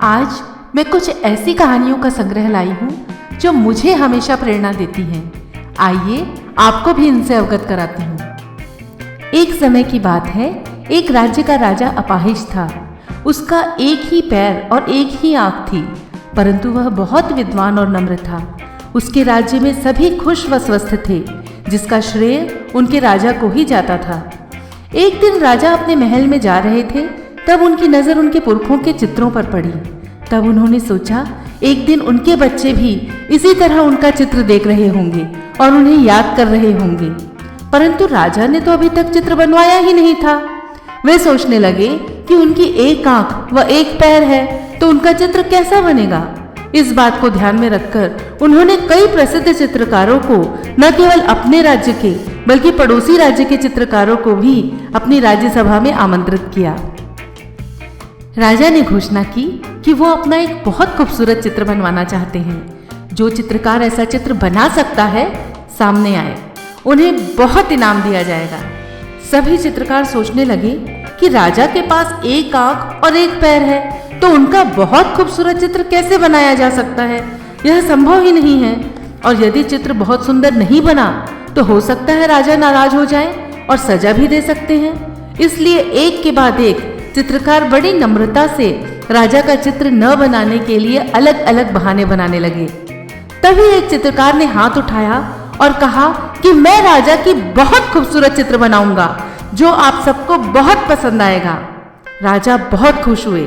आज मैं कुछ ऐसी कहानियों का संग्रह लाई हूँ जो मुझे हमेशा प्रेरणा देती हैं। आइए आपको भी इनसे अवगत कराती हूँ। एक समय की बात है, एक राज्य का राजा अपाहिज था। उसका एक ही पैर और एक ही आंख थी, परंतु वह बहुत विद्वान और नम्र था। उसके राज्य में सभी खुश व स्वस्थ थे, जिसका श्रेय उनके राजा को ही जाता था। एक दिन राजा अपने महल में जा रहे थे, तब उनकी नज़र उनके पुरखों के चित्रों पर पड़ी। तब उन्होंने सोचा, एक दिन उनके बच्चे भी इसी तरह उनका चित्र देख रहे होंगे और उन्हें याद कर रहे होंगे। परंतु राजा ने तो अभी तक चित्र बनवाया ही नहीं था। वे सोचने लगे कि उनकी एक आंख व एक पैर है, तो उनका चित्र कैसा बनेगा। इस बात को ध्यान में रखकर उन्होंने कई प्रसिद्ध चित्रकारों को न केवल अपने राज्य के बल्कि पड़ोसी राज्य के चित्रकारों को भी अपनी राज्यसभा में आमंत्रित किया। राजा ने घोषणा की कि वो अपना एक बहुत खूबसूरत चित्र बनवाना चाहते हैं। जो चित्रकार ऐसा चित्र बना सकता है, सामने आए, उन्हें बहुत इनाम दिया जाएगा। सभी चित्रकार सोचने लगे कि राजा के पास एक आंख और एक पैर है, तो उनका बहुत खूबसूरत चित्र कैसे बनाया जा सकता है। यह संभव ही नहीं है। और यदि चित्र बहुत सुंदर नहीं बना तो हो सकता है राजा नाराज हो जाए और सजा भी दे सकते हैं। इसलिए एक के बाद एक चित्रकार बड़ी नम्रता से राजा का चित्र न बनाने के लिए अलग अलग बहाने बनाने लगे। तभी एक चित्रकार ने हाथ उठाया और कहा कि मैं राजा की बहुत खूबसूरत चित्र बनाऊंगा, जो आप सबको बहुत पसंद आएगा। राजा बहुत खुश हुए।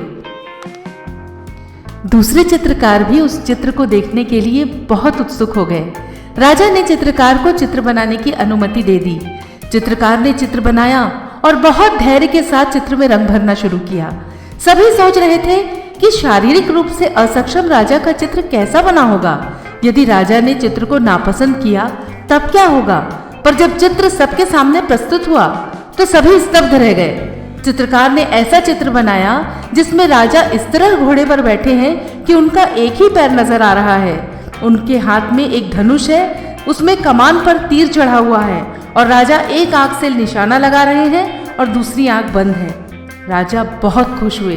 दूसरे चित्रकार भी उस चित्र को देखने के लिए बहुत उत्सुक हो गए। राजा ने चित्रकार को चित्र बनाने की अनुमति दे दी। चित्रकार ने चित्र बनाया और बहुत धैर्य के साथ चित्र में रंग भरना शुरू किया। सभी सोच रहे थे कि शारीरिक रूप से असक्षम राजा का चित्र कैसा बना होगा। यदि राजा ने चित्र को नापसंद किया तब क्या होगा। पर जब चित्र सबके सामने प्रस्तुत हुआ तो सभी स्तब्ध रह गए। चित्रकार ने ऐसा चित्र बनाया जिसमें राजा इस तरह घोड़े पर बैठे हैं कि उनका एक ही पैर नजर आ रहा है। उनके हाथ में एक धनुष है, उसमें कमान पर तीर चढ़ा हुआ है और राजा एक आंख से निशाना लगा रहे हैं और दूसरी आंख बंद है। राजा बहुत खुश हुए,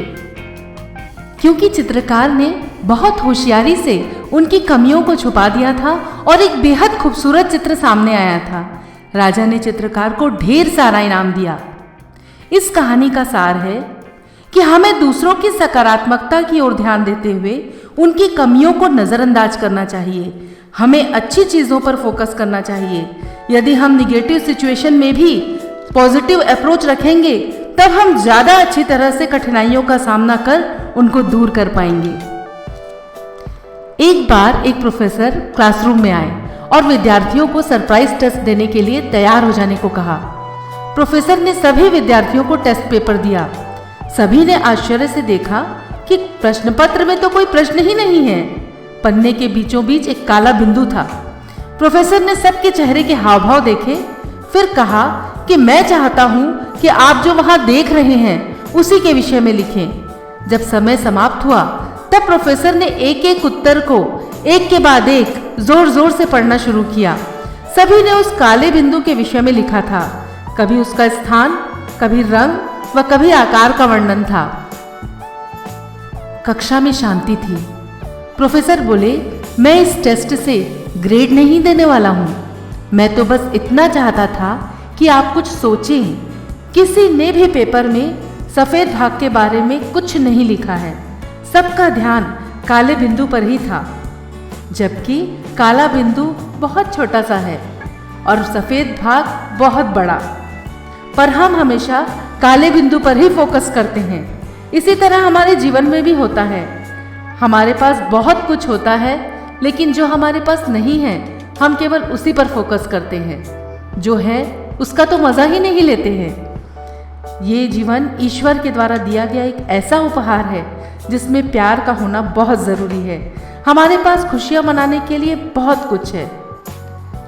क्योंकि चित्रकार ने बहुत होशियारी से उनकी कमियों को छुपा दिया था और एक बेहद खूबसूरत चित्र सामने आया था। राजा ने चित्रकार को ढेर सारा इनाम दिया। इस कहानी का सार है कि हमें दूसरों की सकारात्मकता की ओर ध्यान देते हुए उनकी कमियों को नजरअंदाज करना चाहिए। हमें अच्छी चीजों पर फोकस करना चाहिए। यदि हम निगेटिव सिचुएशन में भी पॉजिटिव अप्रोच रखेंगे, तब हम ज्यादा अच्छी तरह से कठिनाइयों का सामना कर उनको दूर कर पाएंगे। एक बार एक प्रोफेसर क्लासरूम में आए और विद्यार्थियों को सरप्राइज टेस्ट देने के लिए तैयार हो जाने को कहा। प्रोफेसर ने सभी विद्यार्थियों को टेस्ट पेपर दिया। सभी ने आश्चर्य से देखा कि प्रश्न पत्र में तो कोई प्रश्न ही नहीं है। पन्ने के बीचों बीच एक काला बिंदु था। प्रोफेसर ने सबके चेहरे के हाव भाव देखे, फिर कहा कि मैं चाहता हूं कि आप जो वहां देख रहे हैं उसी के विषय में लिखें। जब समय समाप्त हुआ तब प्रोफेसर ने एक एक उत्तर को एक के बाद एक जोर जोर से पढ़ना शुरू किया। सभी ने उस काले बिंदु के विषय में लिखा था। कभी उसका स्थान, कभी रंग व कभी आकार का वर्णन था। कक्षा में शांति थी। प्रोफेसर बोले, मैं इस टेस्ट से ग्रेड नहीं देने वाला हूं। मैं तो बस इतना चाहता था कि आप कुछ सोचें। किसी ने भी पेपर में सफेद भाग के बारे में कुछ नहीं लिखा है। सबका ध्यान काले बिंदु पर ही था, जबकि काला बिंदु बहुत छोटा सा है और सफेद भाग बहुत बड़ा। पर हम हमेशा काले बिंदु पर ही फोकस करते हैं। इसी तरह हमारे जीवन में भी होता है। हमारे पास बहुत कुछ होता है, लेकिन जो हमारे पास नहीं है, हम केवल उसी पर फोकस करते हैं। जो है उसका तो मजा ही नहीं लेते हैं। ये जीवन ईश्वर के द्वारा दिया गया एक ऐसा उपहार है जिसमें प्यार का होना बहुत जरूरी है। हमारे पास खुशियां मनाने के लिए बहुत कुछ है,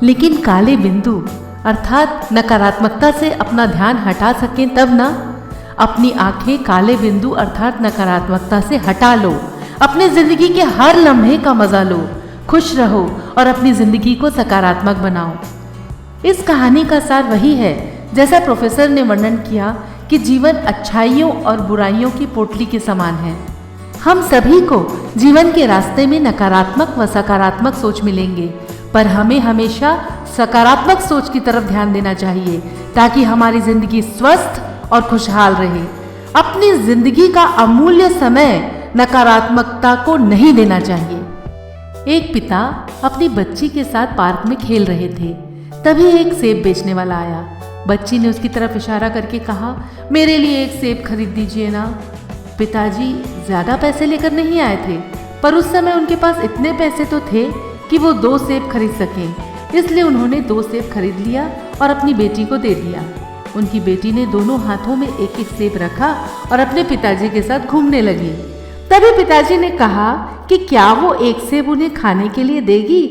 लेकिन काले बिंदु अर्थात नकारात्मकता से अपना ध्यान हटा सकें तब ना। अपनी आंखें काले बिंदु अर्थात नकारात्मकता से हटा लो। अपनी जिंदगी के हर लम्हे का मजा लो, खुश रहो और अपनी जिंदगी को सकारात्मक बनाओ। इस कहानी का सार वही है, जैसा प्रोफेसर ने वर्णन किया कि जीवन अच्छाइयों और बुराइयों की पोटली के समान है। हम सभी को जीवन के रास्ते में नकारात्मक व सकारात्मक सोच मिलेंगे, पर हमें हमेशा सकारात्मक सोच की तरफ ध्यान देना चाहिए ताकि हमारी जिंदगी स्वस्थ और खुशहाल रहे। अपनी जिंदगी का अमूल्य समय नकारात्मकता को नहीं देना चाहिए। एक पिता अपनी बच्ची के साथ पार्क में खेल रहे थे। तभी एक सेब बेचने वाला आया। बच्ची ने उसकी तरफ इशारा करके कहा, मेरे लिए एक सेब खरीद दीजिए ना। पिताजी ज्यादा पैसे लेकर नहीं आए थे, पर उस समय उनके पास इतने पैसे तो थे कि वो 2 सेब खरीद सकें। इसलिए उन्होंने 2 सेब खरीद लिया और अपनी बेटी को दे दिया। उनकी बेटी ने दोनों हाथों में एक एक सेब रखा और अपने पिताजी के साथ घूमने लगी। तभी पिताजी ने कहा कि क्या वो एक सेब उन्हें खाने के लिए देगी।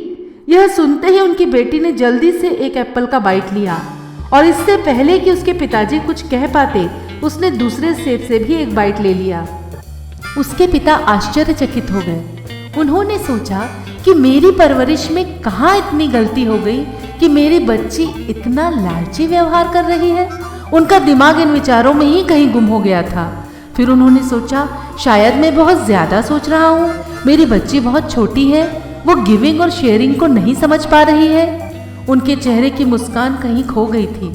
यह सुनते ही उनकी बेटी ने जल्दी से एक एप्पल का बाइट लिया और इससे पहले कि उसके पिताजी कुछ कह पाते, उसने दूसरे सेब से भी एक बाइट ले लिया। उसके पिता आश्चर्यचकित हो गए। उन्होंने सोचा कि मेरी परवरिश में कहाँ इतनी गलती हो गई कि मेरी बच्ची इतना लालची व्यवहार कर रही है। उनका दिमाग इन विचारों में ही कहीं गुम हो गया था। फिर उन्होंने सोचा, शायद मैं बहुत ज्यादा सोच रहा हूँ। मेरी बच्ची बहुत छोटी है, वो गिविंग और शेयरिंग को नहीं समझ पा रही है। उनके चेहरे की मुस्कान कहीं खो गई थी।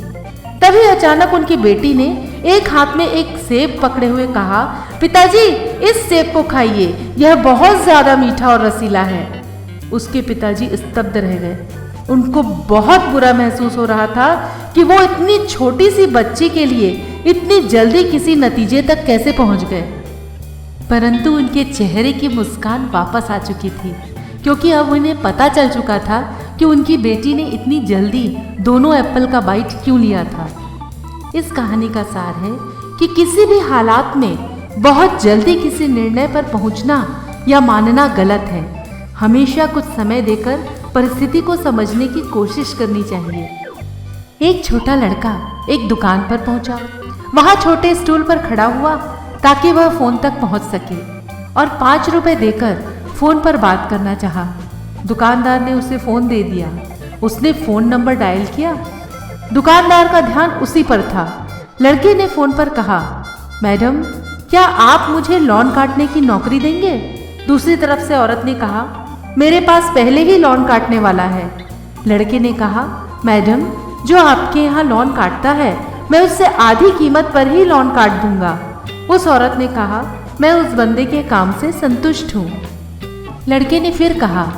तभी अचानक उनकी बेटी ने एक हाथ में एक सेब पकड़े हुए कहा, पिताजी इस सेब को खाइए, यह बहुत ज्यादा मीठा और रसीला है। उसके पिताजी स्तब्ध रह गए। उनको बहुत बुरा महसूस हो रहा था कि वो इतनी छोटी सी बच्ची के लिए इतनी जल्दी किसी नतीजे तक कैसे पहुंच गए। परंतु उनके चेहरे की मुस्कान वापस आ चुकी थी, क्योंकि अब उन्हें पता चल चुका था कि उनकी बेटी ने इतनी जल्दी दोनों एप्पल का बाइट क्यों लिया था। इस कहानी का सार है कि किसी भी हालात में बहुत जल्दी किसी निर्णय पर पहुंचना या मानना गलत है। हमेशा कुछ समय देकर परिस्थिति को समझने की कोशिश करनी चाहिए। एक छोटा लड़का एक दुकान पर पहुंचा। वहां छोटे स्टूल पर खड़ा हुआ ताकि वह फोन तक पहुंच सके और 5 रुपए देकर फोन पर बात करना चाहा। दुकानदार ने उसे फोन दे दिया। उसने फोन नंबर डायल किया। दुकानदार का ध्यान उसी पर था। लड़के ने फोन पर कहा, मैडम क्या आप मुझे लॉन काटने की नौकरी देंगे? दूसरी तरफ से औरत ने कहा, मेरे पास पहले ही लॉन काटने वाला है। लड़के ने कहा, मैडम जो आपके यहाँ लॉन काटता है मैं उससे आधी कीमत पर ही लॉन काट दूंगा। उस औरत ने कहा, मैं उस बंदे के काम से संतुष्ट हूँ। लड़के ने फिर कहा,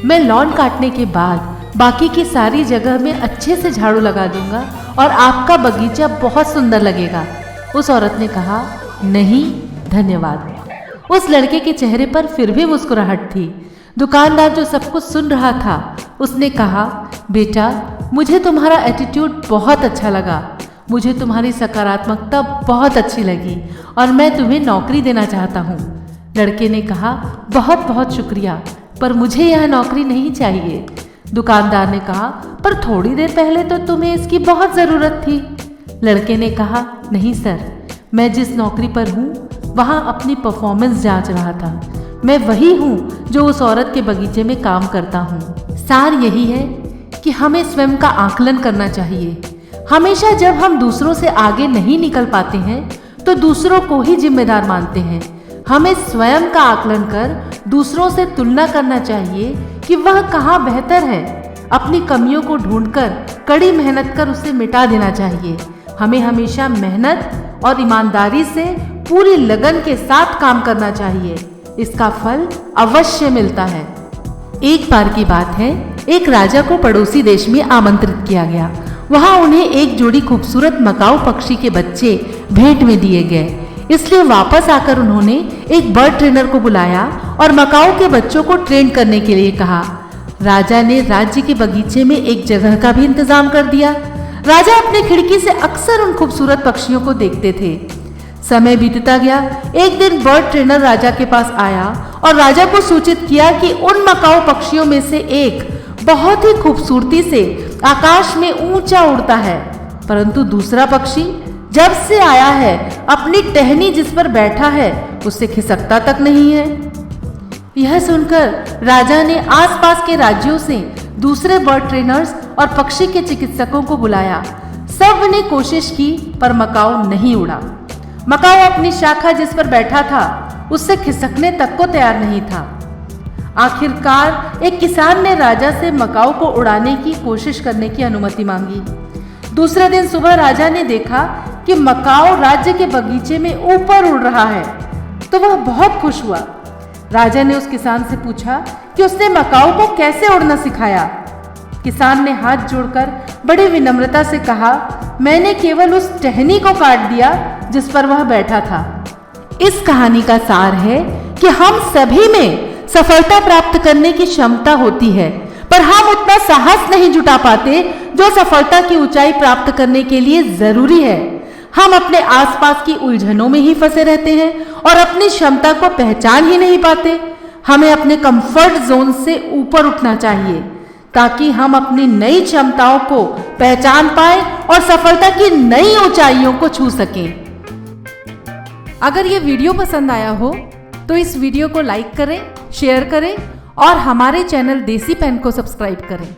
मैं लॉन काटने के बाद बाकी की सारी जगह में अच्छे से झाड़ू लगा दूंगा और आपका बगीचा बहुत सुंदर लगेगा। उस औरत ने कहा, नहीं धन्यवाद। उस लड़के के चेहरे पर फिर भी मुस्कुराहट थी। दुकानदार जो सब कुछ सुन रहा था उसने कहा, बेटा मुझे तुम्हारा एटीट्यूड बहुत अच्छा लगा, मुझे तुम्हारी सकारात्मकता बहुत अच्छी लगी और मैं तुम्हें नौकरी देना चाहता हूँ। लड़के ने कहा, बहुत बहुत शुक्रिया, पर मुझे यह नौकरी नहीं चाहिए। दुकानदार ने कहा, पर थोड़ी देर पहले तो तुम्हें इसकी बहुत ज़रूरत थी। लड़के ने कहा, नहीं सर, मैं जिस नौकरी पर हूँ वहाँ अपनी परफॉर्मेंस जांच रहा था। मैं वही हूँ जो उस औरत के बगीचे में काम करता हूँ। सार यही है कि हमें स्वयं का आकलन करना चाहिए। हमेशा जब हम दूसरों से आगे नहीं निकल पाते हैं तो दूसरों को ही जिम्मेदार मानते हैं। हमें स्वयं का आकलन कर दूसरों से तुलना करना चाहिए कि वह कहाँ बेहतर है। अपनी कमियों को ढूंढकर कड़ी मेहनत कर उसे मिटा देना चाहिए। हमें हमेशा मेहनत और ईमानदारी से पूरी लगन के साथ काम करना चाहिए। इसका फल अवश्य मिलता है। एक बार की बात है, एक राजा को पड़ोसी देश में आमंत्रित किया गया। वहां उन्हें एक जोड़ी खूबसूरत मकाऊ पक्षी के बच्चे भेंट में दिए गए। इसलिए वापस आकर उन्होंने एक बर्ड ट्रेनर को बुलाया और मकाऊ के बच्चों को ट्रेन करने के लिए कहा। राजा ने राज्य के बगीचे में एक जगह का भी इंतजाम कर दिया। राजा अपने खिड़की से अक्सर उन खूबसूरत पक्षियों को देखते थे। समय बीतता गया। एक दिन बर्ड ट्रेनर राजा के पास आया और राजा को सूचित किया कि उन मकाऊ पक्षियों में से एक बहुत ही खूबसूरती से आकाश में ऊंचा उड़ता है, परंतु दूसरा पक्षी जब से आया है अपनी टहनी जिस पर बैठा है उससे खिसकता तक नहीं है। यह सुनकर राजा ने आसपास के राज्यों से दूसरे बर्ड ट्रेनर्स और पक्षी के चिकित्सकों को बुलाया। सब ने कोशिश की पर मकाऊ नहीं उड़ा। मकाऊ अपनी शाखा जिस पर बैठा था उससे खिसकने तक को तैयार नहीं था। आखिरकार एक किसान ने राजा से मकाओ को उड़ाने की कोशिश करने की अनुमति मांगी। दूसरे दिन सुबह राजा ने देखा कि मकाओ राज्य के बगीचे में ऊपर उड़ रहा है, तो वह बहुत खुश हुआ। राजा ने उस किसान से पूछा कि उसने मकाओ को कैसे उड़ना सिखाया। किसान ने हाथ जोड़कर बड़ी विनम्रता से कहा, मैंने केवल उस टहनी को काट दिया जिस पर वह बैठा था। इस कहानी का सार है कि हम सभी में सफलता प्राप्त करने की क्षमता होती है, पर हम उतना साहस नहीं जुटा पाते जो सफलता की ऊंचाई प्राप्त करने के लिए जरूरी है। हम अपने आसपास की उलझनों में ही फंसे रहते हैं और अपनी क्षमता को पहचान ही नहीं पाते। हमें अपने कंफर्ट जोन से ऊपर उठना चाहिए ताकि हम अपनी नई क्षमताओं को पहचान पाए और सफलता की नई ऊंचाइयों को छू सकें। अगर ये वीडियो पसंद आया हो तो इस वीडियो को लाइक करें, शेयर करें और हमारे चैनल देसी पेन को सब्सक्राइब करें।